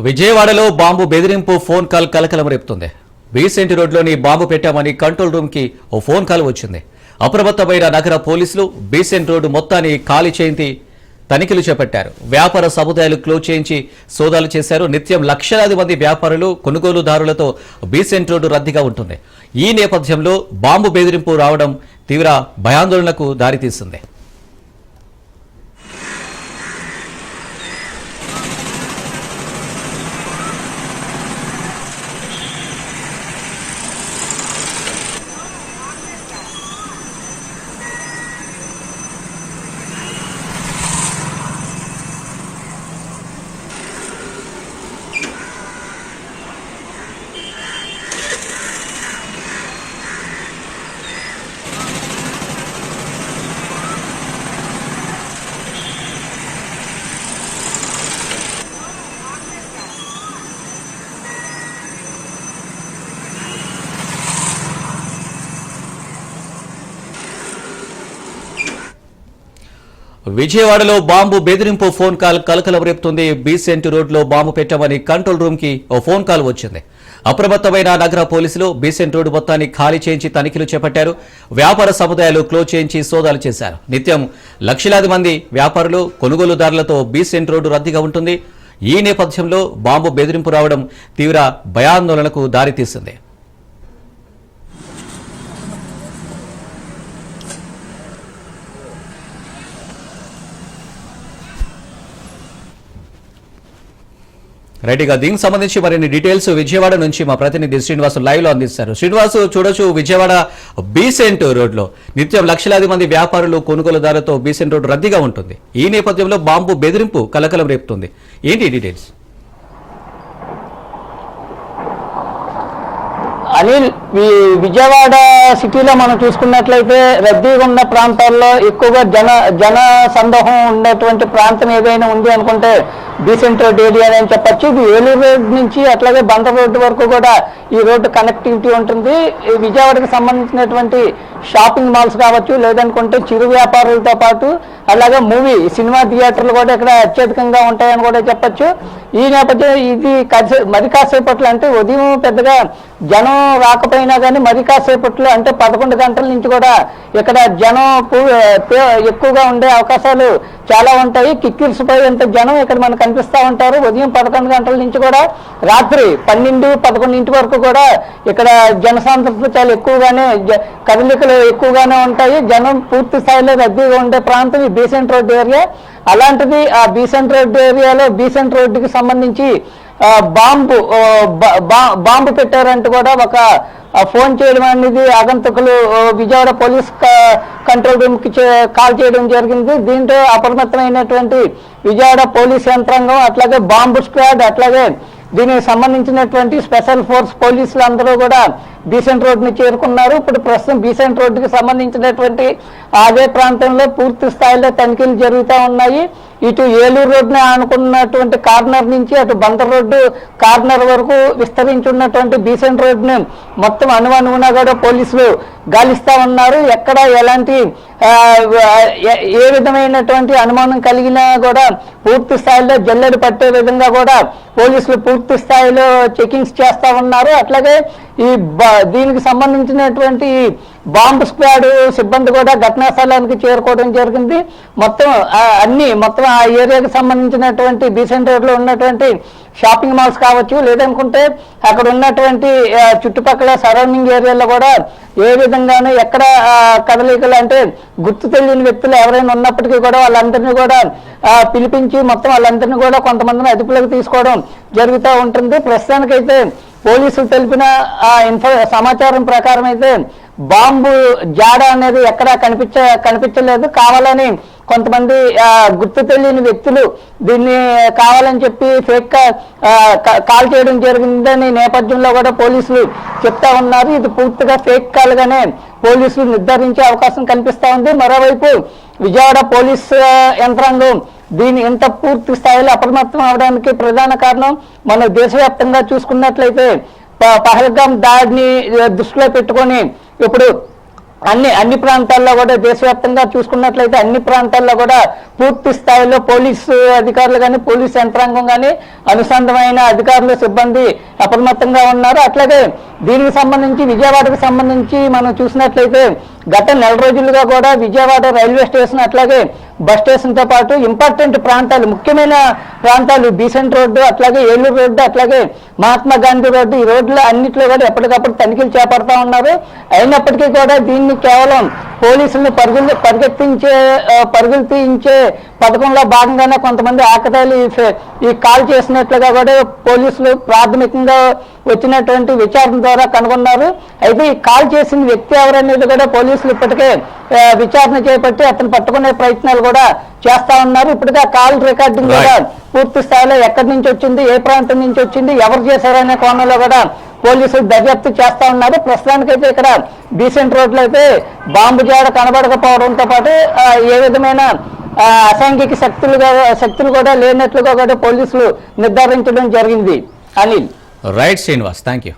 విజయవాడలో బాంబు బెదిరింపు phone call కలకలం రేపుతుంది. బీసెంట్ రోడ్లోని బాంబు పెట్టామని కంట్రోల్ రూమ్ కి ఓ ఫోన్ కాల్ వచ్చింది. అప్రమత్తమైన నగర పోలీసులు బీసెంట్ రోడ్డు మొత్తాన్ని ఖాళీ చేయించి తనిఖీలు చేపట్టారు. వ్యాపార సముదాయాలు క్లోజ్ చేయించి సోదాలు చేశారు. నిత్యం లక్షలాది మంది వ్యాపారులు కొనుగోలుదారులతో బీసెంట్ రోడ్డు రద్దీగా ఉంటుంది. ఈ నేపథ్యంలో బాంబు బెదిరింపు రావడం తీవ్ర భయాందోళనకు దారితీసింది. విజయవాడలో బాంబు బెదిరింపు ఫోన్ కాల్ కలకలం రేపుతుంది. బీసెంట్ రోడ్లో బాంబు పెట్టామని కంట్రోల్ రూమ్ కి ఓ ఫోన్ కాల్ వచ్చింది. అప్రమత్తమైన నగర పోలీసులు బీసెంట్ రోడ్డు మొత్తాన్ని ఖాళీ చేయించి తనిఖీలు చేపట్టారు. వ్యాపార సముదాయాలు క్లోజ్ చేయించి సోదాలు చేశారు. నిత్యం లక్షలాది మంది వ్యాపారులు కొనుగోలుదారులతో బీసెంట్ రోడ్డు రద్దీగా ఉంటుంది. ఈ నేపథ్యంలో బాంబు బెదిరింపు రావడం తీవ్ర భయాందోళనకు దారితీసింది. రైట్గా దీనికి సంబంధించి మరిన్ని డీటెయిల్స్ విజయవాడ నుంచి మా ప్రతినిధి శ్రీనివాసు లైవ్ లో అందిస్తారు. శ్రీనివాసు, చూడొచ్చు విజయవాడ బీసెంట్ రోడ్లో నిత్యం లక్షలాది మంది వ్యాపారులు కొనుగోలుదారులతో బీసెంట్ రోడ్ రద్దీగా ఉంటుంది. ఈ నేపథ్యంలో బాంబు బెదిరింపు కలకలం రేపుతుంది. ఏంటి డీటెయిల్స్? అనిల్, విజయవాడ సిటీలో మనం చూసుకున్నట్లయితే రద్దీగా ఉన్న ప్రాంతాల్లో ఎక్కువగా జన సందోహం ఉండేటువంటి ప్రాంతం ఏదైనా ఉంది అనుకుంటే బీసెంట్ రోడ్ ఏరియా అని చెప్పచ్చు. ఇది ఏలూరు రోడ్ నుంచి అట్లాగే బందర్ రోడ్డు వరకు కూడా ఈ రోడ్డు కనెక్టివిటీ ఉంటుంది. విజయవాడకి సంబంధించినటువంటి షాపింగ్ మాల్స్ కావచ్చు, లేదనుకుంటే చిరు వ్యాపారులతో పాటు అలాగే సినిమా థియేటర్లు కూడా ఇక్కడ అత్యధికంగా ఉంటాయని కూడా చెప్పచ్చు. ఈ నేపథ్యం ఇది మరి కాసేపట్లో, అంటే ఉదయం పెద్దగా జనం రాకపోయినా కానీ మరి కాసేపట్లో అంటే 11 గంటల నుంచి కూడా ఇక్కడ జనం ఎక్కువగా ఉండే అవకాశాలు చాలా ఉంటాయి. కిక్కిరిసిపోయేంత జనం ఇక్కడ మనకు కనిపిస్తూ ఉంటారు. ఉదయం 11 గంటల నుంచి కూడా రాత్రి 12-11 వరకు కూడా ఇక్కడ జనసాంద్రత చాలా ఎక్కువగానే, కదలికలు ఎక్కువగానే ఉంటాయి. జనం పూర్తి స్థాయిలో రద్దీగా ఉండే ప్రాంతం ఈ బీసెంట్ రోడ్ ఏరియా. అలాంటిది ఆ బీసెంట్ రోడ్ ఏరియాలో బీసెంట్ రోడ్డుకి సంబంధించి బాంబు పెట్టారంటూ కూడా ఒక ఫోన్ చేయడం అనేది ఆగంతకులు విజయవాడ పోలీస్ కంట్రోల్ రూమ్ కి కాల్ చేయడం జరిగింది. దీంతో అప్రమత్తమైనటువంటి విజయవాడ పోలీస్ యంత్రాంగం, అట్లాగే బాంబు స్క్వాడ్, అట్లాగే దీనికి సంబంధించినటువంటి స్పెషల్ ఫోర్స్ పోలీసులు అందరూ కూడా బీసెంట్ రోడ్ని చేరుకున్నారు. ఇప్పుడు ప్రస్తుతం బీసెంట్ రోడ్డుకి సంబంధించినటువంటి అదే ప్రాంతంలో పూర్తి స్థాయిలో తనిఖీలు జరుగుతూ ఉన్నాయి. ఇటు ఏలూరు రోడ్ని ఆనుకున్నటువంటి కార్నర్ నుంచి అటు బందర్ రోడ్డు కార్నర్ వరకు విస్తరించున్నటువంటి బీసెంట్ రోడ్ని మొత్తం అనువునా కూడా పోలీసులు గాలిస్తూ ఉన్నారు. ఎక్కడ ఎలాంటి ఏ విధమైనటువంటి అనుమానం కలిగినా కూడా పూర్తి స్థాయిలో జల్లెడు పట్టే విధంగా కూడా పోలీసులు పూర్తి స్థాయిలో చెకింగ్స్ చేస్తూ ఉన్నారు. అట్లాగే ఈ దీనికి సంబంధించినటువంటి బాంబు స్క్వాడ్ సిబ్బంది కూడా ఘటనా స్థలానికి చేరుకోవడం జరిగింది. మొత్తం ఆ ఏరియాకి సంబంధించినటువంటి బీసెంట్ రోడ్లో ఉన్నటువంటి షాపింగ్ మాల్స్ కావచ్చు, లేదనుకుంటే అక్కడ ఉన్నటువంటి చుట్టుపక్కల సరౌండింగ్ ఏరియాలో కూడా ఏ విధంగానూ ఎక్కడ కదలికలు, అంటే గుర్తు తెలియని వ్యక్తులు ఎవరైనా ఉన్నప్పటికీ కూడా వాళ్ళందరినీ కూడా పిలిపించి మొత్తం వాళ్ళందరినీ కూడా కొంతమందిని అదుపులోకి తీసుకోవడం జరుగుతూ ఉంటుంది. ప్రస్తుతానికైతే పోలీసులు తెలిపిన సమాచారం ప్రకారం అయితే బాంబు జాడ అనేది ఎక్కడా కనిపించలేదు. కావాలని కొంతమంది గుర్తు తెలియని వ్యక్తులు దీన్ని కావాలని చెప్పి ఫేక్ కాల్ చేయడం జరిగిందని నేపథ్యంలో కూడా పోలీసులు చెప్తా ఉన్నారు. ఇది పూర్తిగా ఫేక్ కాల్ గానే పోలీసులు నిర్ధారించే అవకాశం కనిపిస్తా ఉంది. మరోవైపు విజయవాడ పోలీస్ యంత్రాంగం దీని ఇంత పూర్తి స్థాయిలో అప్రమత్తం అవడానికి ప్రధాన కారణం మన దేశవ్యాప్తంగా చూసుకున్నట్లయితే పహల్గాం దాడిని దృష్టిలో పెట్టుకొని ఇప్పుడు అన్ని ప్రాంతాల్లో కూడా దేశవ్యాప్తంగా చూసుకున్నట్లయితే అన్ని ప్రాంతాల్లో కూడా పూర్తి స్థాయిలో పోలీసు అధికారులు కానీ పోలీసు యంత్రాంగం కానీ అనుసంధమైన అధికారులు సిబ్బంది అప్రమత్తంగా ఉన్నారు. అట్లాగే దీనికి సంబంధించి విజయవాడకు సంబంధించి మనం చూసినట్లయితే గత నెల రోజులుగా కూడా విజయవాడ రైల్వే స్టేషన్ అట్లాగే బస్ స్టేషన్తో పాటు ఇంపార్టెంట్ ప్రాంతాలు ముఖ్యమైన ప్రాంతాలు బీసెంట్ రోడ్డు అట్లాగే ఏలూరు రోడ్డు అట్లాగే మహాత్మా గాంధీ రోడ్డు ఈ రోడ్లు అన్నింటిలో కూడా ఎప్పటికప్పుడు తనిఖీలు చేపడతా ఉన్నారు. అయినప్పటికీ కూడా దీన్ని కేవలం పోలీసులను పరుగులు తీయించే పథకంలో భాగంగానే కొంతమంది ఆకతాయిలు ఈ కాల్ చేసినట్లుగా కూడా పోలీసులు ప్రాథమికంగా వచ్చినటువంటి విచారణ ద్వారా కనుగొన్నారు. అయితే ఈ కాల్ చేసిన వ్యక్తి ఎవరనేది కూడా పోలీసులు ఇప్పటికే విచారణ చేపట్టి అతను పట్టుకునే ప్రయత్నాలు కూడా చేస్తా ఉన్నారు. ఇప్పటికే ఆ కాల్ రికార్డింగ్ కూడా పూర్తి స్థాయిలో ఎక్కడి నుంచి వచ్చింది, ఏ ప్రాంతం నుంచి వచ్చింది, ఎవరు చేశారనే కోణంలో కూడా పోలీసులు దర్యాప్తు చేస్తా ఉన్నారు. ప్రస్తుతానికైతే ఇక్కడ బీసెంట్ రోడ్లో అయితే బాంబు జాడ కనబడకపోవడంతో పాటు ఏ విధమైన అసాంఘిక శక్తులు కూడా లేనట్లుగా కూడా పోలీసులు నిర్ధారించడం జరిగింది. Anil. Right Srinivas, thank you.